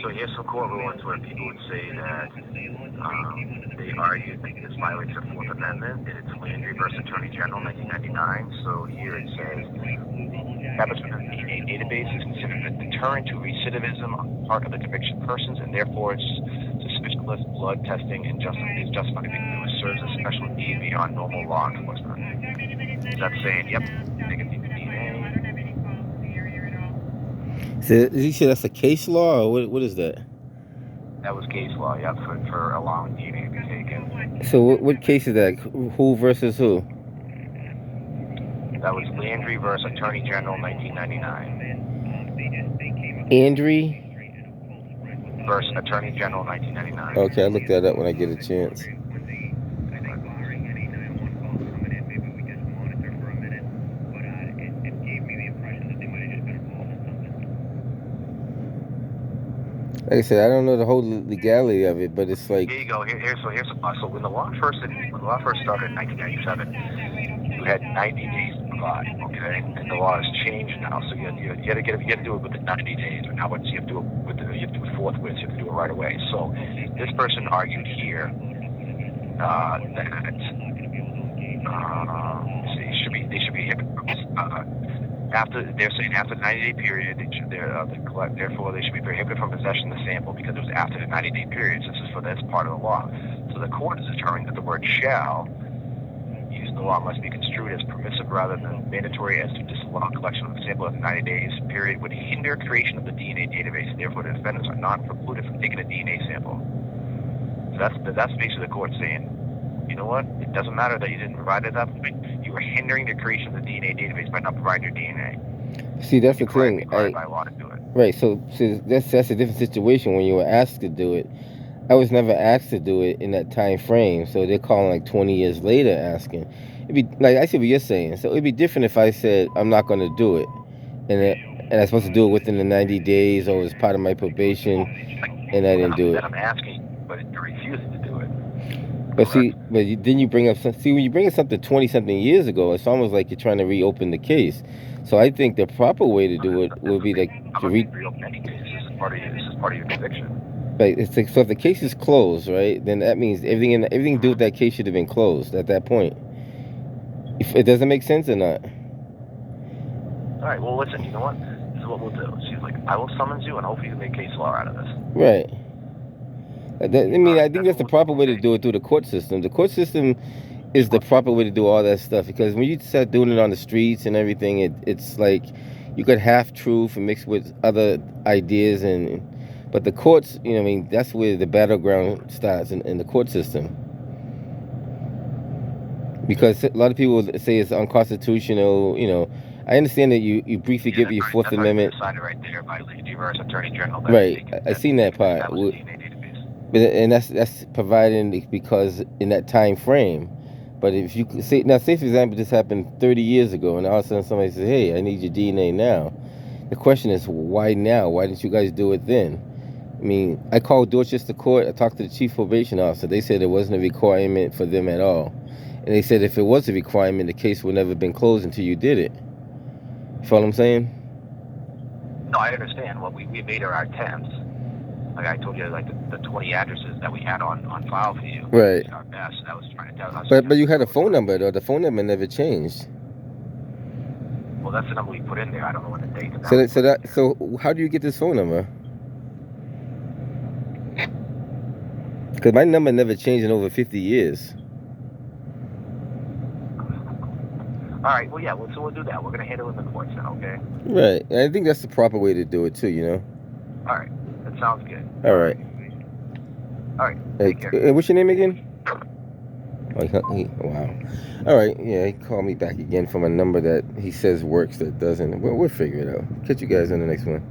so here's some court rulings where people would say that they argued that this violates the Fourth Amendment, and it's Landry versus Attorney General, 1999. So here it says, establishment of the DNA database is considered a deterrent to recidivism on the part of the convicted persons, and therefore it's suspicionless blood testing and is justified because it serves a special need beyond normal law enforcement. Is that saying, yep, they can do the DNA? So you say that's a case law, or what is that? That was case law, yep, for allowing DNA to be taken. So what case is that? Who versus who? That was Landry versus Attorney General, 1999. Andry versus Attorney General, 1999. Okay, I'll look that up when I get a chance. Like I said, I don't know the whole legality of it, but it's like, here you go. So when the law first started in 1997, you had 90 days to provide, okay? And the law has changed now, so you got to do it within 90 days. But now you have to do it forthwith. You have to do it right away. So this person argued here that they should be after the 90-day period, therefore they should be prohibited from possession of the sample because it was after the 90-day period. So this is part of the law. So the court is determining that the word "shall" used in the law must be construed as permissive rather than mandatory, as to disallow collection of the sample in the 90 days period would hinder creation of the DNA database. Therefore, the defendants are not precluded from taking a DNA sample. So that's basically the court saying, you know what? It doesn't matter that you didn't provide it at that point. You were hindering the creation of the DNA database by not providing your DNA. See, that's the thing. By law to do it. Right. So that's a different situation when you were asked to do it. I was never asked to do it in that time frame, so they're calling like 20 years later asking. It'd be like, I see what you're saying. So it'd be different if I said I'm not going to do it, and I'm supposed to do it within the 90 days, or as part of my probation, and I didn't do it. I'm asking, but you're refusing to do it. But see, then you bring up when you bring up something 20-something years ago, it's almost like you're trying to reopen the case. So I think the proper way to do it would be to reopen any case. This is part of your conviction. Right. It's like, so if the case is closed, right, then that means everything to do with that case should have been closed at that point. If it doesn't make sense or not. All right. Well, listen. You know what? This is what we'll do. She's like, I will summons you, and hopefully you make case law out of this. Right. I think that's the proper way to do it through the court system. The court system is the proper way to do all that stuff, because when you start doing it on the streets and everything, it's like you got half truth and mixed with other ideas, but the courts, that's where the battleground starts in the court system. Because a lot of people say it's unconstitutional. I understand that you briefly give your Fourth Amendment. Signed it right there by Landry versus Attorney General. Right, I seen that part. And that's providing because in that time frame. But if you say for example, this happened 30 years ago, and all of a sudden somebody says, "Hey, I need your DNA now." The question is, why now? Why didn't you guys do it then? I called Dorchester Court. I talked to the chief probation officer. They said it wasn't a requirement for them at all, and they said if it was a requirement, the case would never have been closed until you did it. You follow what I'm saying? No, I understand. Well, we made our attempts. Like I told you, like the 20 addresses that we had on file for you. Right. Our best. That was trying to tell us. But you had a phone number though. The phone number never changed. Well, that's the number we put in there. I don't know what the date is. So how do you get this phone number? Because my number never changed in over 50 years. All right. Well, yeah. So we'll do that. We're gonna handle it in the courts now, okay? Right. And I think that's the proper way to do it too. All right. That sounds good. All right. All right. Hey, what's your name again? Wow. All right. Yeah, he called me back again from a number that he says works that doesn't. We'll figure it out. Catch you guys in the next one.